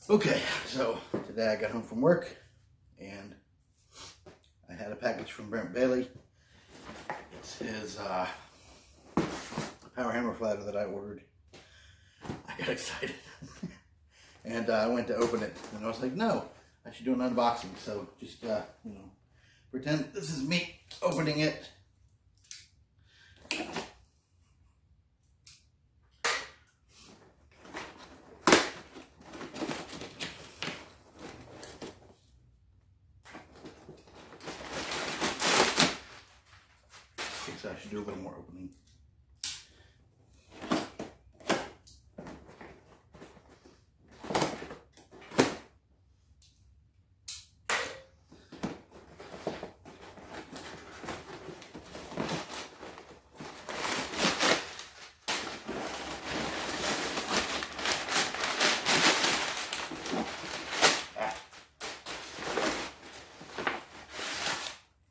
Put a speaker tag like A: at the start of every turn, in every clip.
A: Okay, so today I got home from work and I had a package from Brent Bailey. It's his power hammer flatter that I ordered. I got excited and I went to open it and I was like, no, I should do an unboxing. So just, pretend this is me opening it. I should do a little more opening.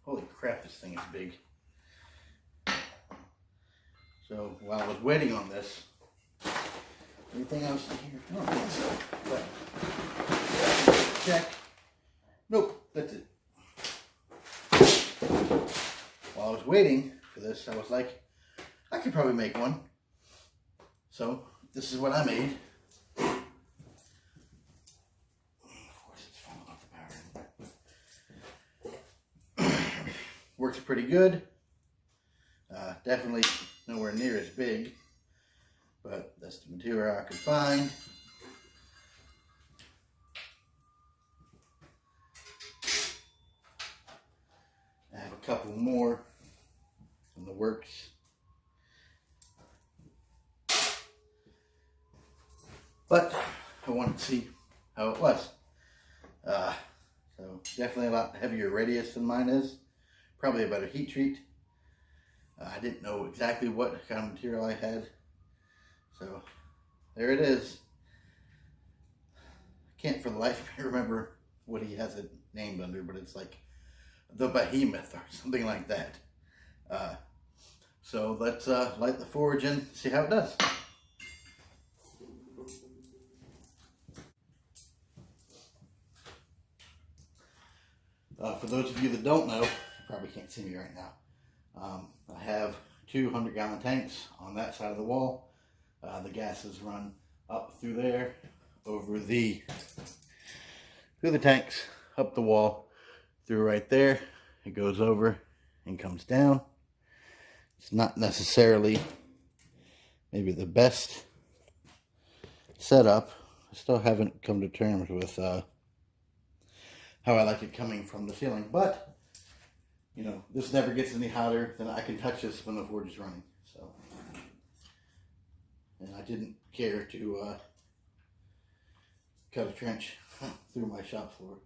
A: Holy crap, this thing is big. So while I was waiting on this, anything else in here? I don't think so. But check. Nope, that's it. While I was waiting for this, I was like, I could probably make one. So this is what I made. Of course, it's falling off the power. Works pretty good. Definitely nowhere near as big, but that's the material I could find. I have a couple more in the works. But I wanted to see how it was. So definitely a lot heavier radius than mine is. Probably a better heat treat. I didn't know exactly what kind of material I had. So there it is. I can't for the life of me remember what he has it named under, but it's like the Behemoth or something like that. So let's light the forge and see how it does. For those of you that don't know, you probably can't see me right now. I have 2 100-gallon tanks on that side of the wall. The gases run up through there, over through the tanks, up the wall, through right there. It goes over and comes down. It's not necessarily maybe the best setup. I still haven't come to terms with how I like it coming from the ceiling, but you know, this never gets any hotter than I can touch this when the forge is running. So, and I didn't care to cut a trench through my shop floor.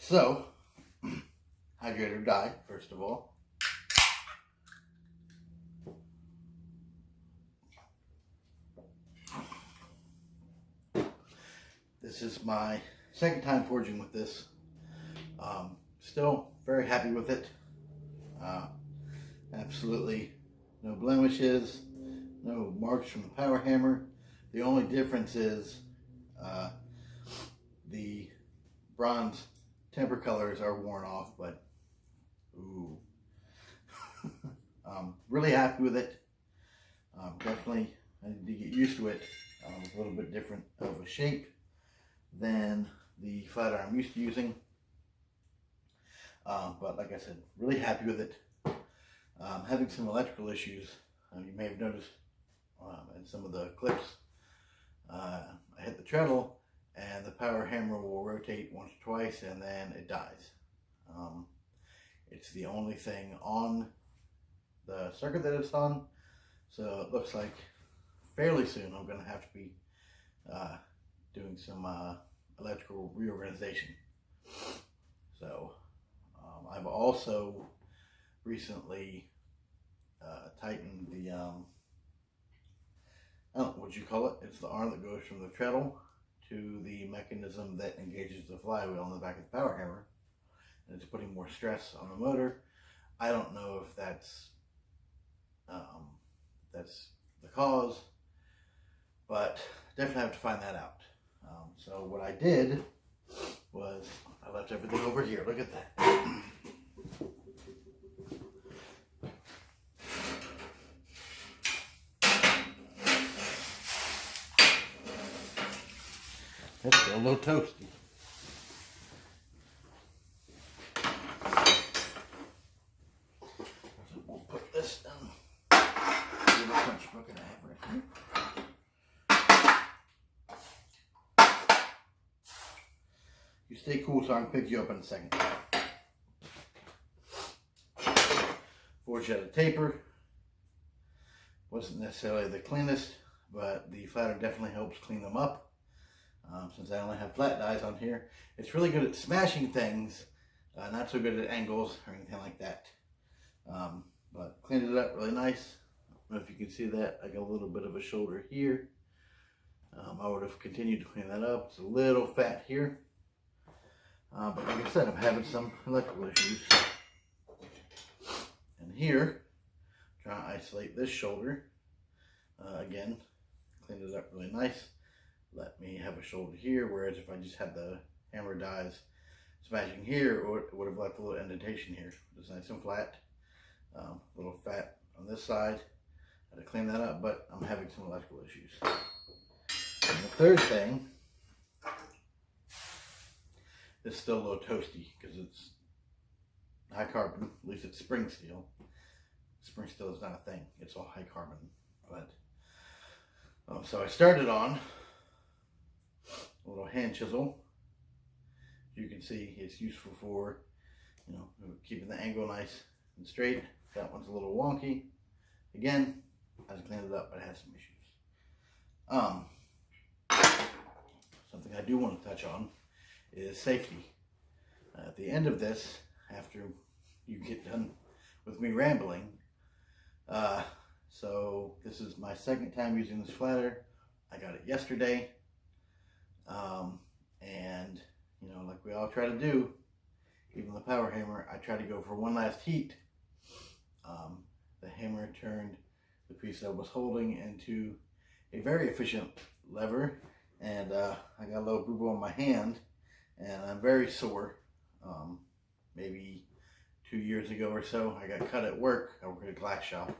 A: So, hydrate or die, first of all. This is my second time forging with this. Still very happy with it. Absolutely no blemishes, no marks from the power hammer. The only difference is the bronze temper colors are worn off, but ooh. Really happy with it. Definitely, I need to get used to it. It's a little bit different of a shape than the flat iron I'm used to using. But like I said, really happy with it. Having some electrical issues. You may have noticed in some of the clips, I hit the treadle and the power hammer will rotate once or twice and then it dies. It's the only thing on the circuit that it's on, so it looks like fairly soon I'm going to have to be doing some electrical reorganization. So I've also recently tightened the I don't know what you call it. It's the arm that goes from the treadle to the mechanism that engages the flywheel on the back of the power hammer, and it's putting more stress on the motor. I don't know if that's the cause, but definitely have to find that out. So what I did was I left everything over here. Look at that. It's still a little toasty. So we'll put this in the little punch book and I have right here. You stay cool so I can pick you up in a second. Forged out a taper. Wasn't necessarily the cleanest, but the flatter definitely helps clean them up. Since I only have flat dies on here, it's really good at smashing things, not so good at angles or anything like that. But cleaned it up really nice. I don't know if you can see that. I got a little bit of a shoulder here. I would have continued to clean that up. It's a little fat here. But like I said, I'm having some electrical issues. And here, trying to isolate this shoulder. Again, cleaned it up really nice. Let me have a shoulder here, whereas if I just had the hammer dies smashing here, it would have left a little indentation here. It's nice and flat. A little fat on this side. I had to clean that up, but I'm having some electrical issues. And the third thing is still a little toasty because it's high carbon. At least it's spring steel. Spring steel is not a thing. It's all high carbon. But so I started on a little hand chisel. You can see it's useful for, keeping the angle nice and straight. That one's a little wonky. Again, I just cleaned it up, but it has some issues. Something I do want to touch on is safety. At the end of this, after you get done with me rambling, so this is my second time using this flatter. I got it yesterday. And like we all try to do, even the power hammer, I try to go for one last heat. The hammer turned the piece I was holding into a very efficient lever, and I got a little boo-boo on my hand, and I'm very sore. Maybe 2 years ago or so, I got cut at work. I work at a glass shop.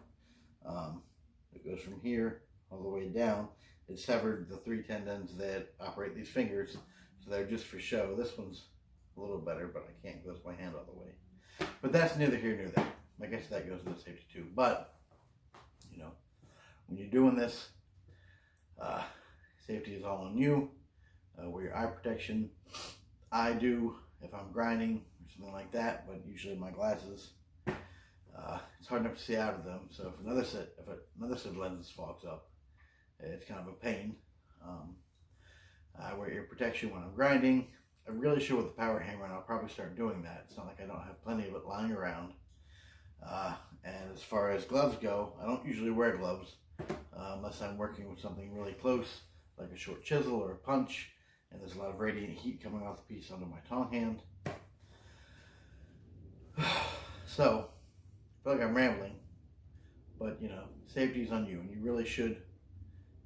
A: It goes from here all the way down. It severed the 3 tendons that operate these fingers, so they're just for show. This one's a little better, but I can't close my hand all the way. But that's neither here nor there. I guess that goes into safety too. But, when you're doing this, safety is all on you. Wear your eye protection. I do if I'm grinding or something like that, but usually my glasses, it's hard enough to see out of them. So if another set of lenses fogs up, it's kind of a pain. I wear ear protection when I'm grinding. I really should with the power hammer, and I'll probably start doing that. It's not like I don't have plenty of it lying around. And as far as gloves go, I don't usually wear gloves unless I'm working with something really close, like a short chisel or a punch, and there's a lot of radiant heat coming off the piece under my tong hand. So, I feel like I'm rambling, but you know, safety is on you, and you really should,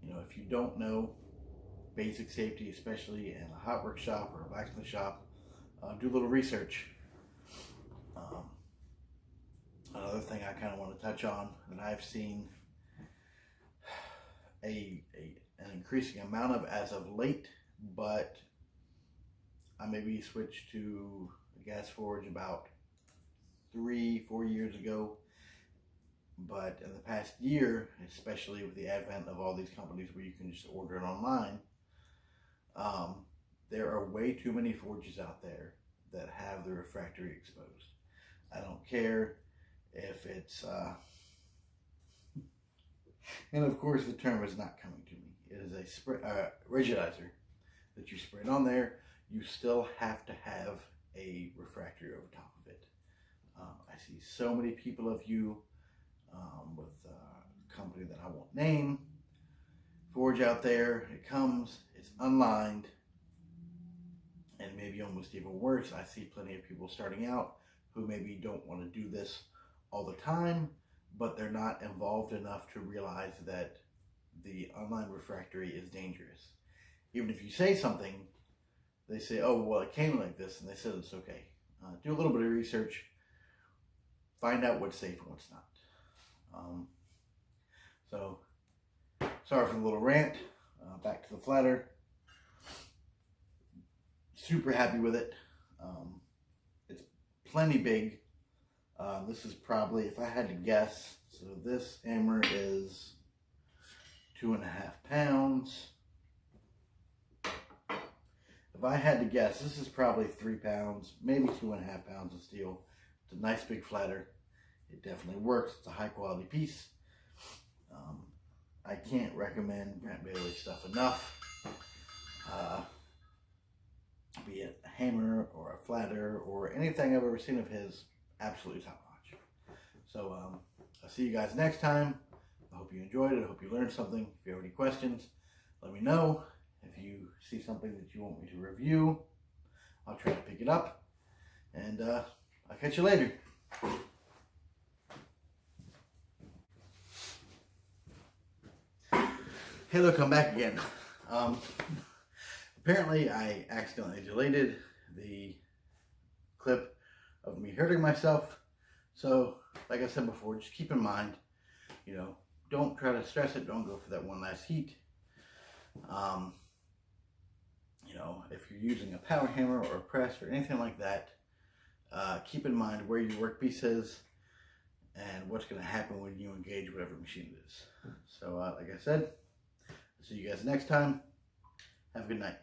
A: you know, if you don't know basic safety, especially in a hot work shop or a blacksmith shop, do a little research. Another thing I kind of want to touch on that I've seen an increasing amount of as of late, but I maybe switched to a gas forge about 3-4 years ago. But in the past year, especially with the advent of all these companies where you can just order it online, there are way too many forges out there that have the refractory exposed. I don't care if it's, and of course the term is not coming to me. It is a rigidizer that you spread on there. You still have to have a refractory over top of it. I see so many people of you with a company that I won't name, forge out there. It comes, it's unlined, and maybe almost even worse, I see plenty of people starting out who maybe don't want to do this all the time, but they're not involved enough to realize that the unlined refractory is dangerous. Even if you say something, they say, oh, well, it came like this, and they said it's okay. Do a little bit of research, find out what's safe and what's not. So, sorry for the little rant. Back to the flatter. Super happy with it. It's plenty big. This is probably, if I had to guess, so this hammer is 2.5 pounds. If I had to guess, this is probably 3 pounds, maybe 2.5 pounds of steel. It's a nice big flatter. It definitely works. It's a high quality piece. I can't recommend Brent Bailey stuff enough. Be it a hammer or a flatter or anything I've ever seen of his, absolutely top notch. So I'll see you guys next time. I hope you enjoyed it. I hope you learned something. If you have any questions, let me know. If you see something that you want me to review, I'll try to pick it up. And I'll catch you later. Hey, look, I'm back again. Apparently, I accidentally deleted the clip of me hurting myself. So, like I said before, just keep in mind, you know, don't try to stress it. Don't go for that one last heat. You know, if you're using a power hammer or a press or anything like that, keep in mind where your workpiece is and what's going to happen when you engage whatever machine it is. So, like I said, see you guys next time. Have a good night.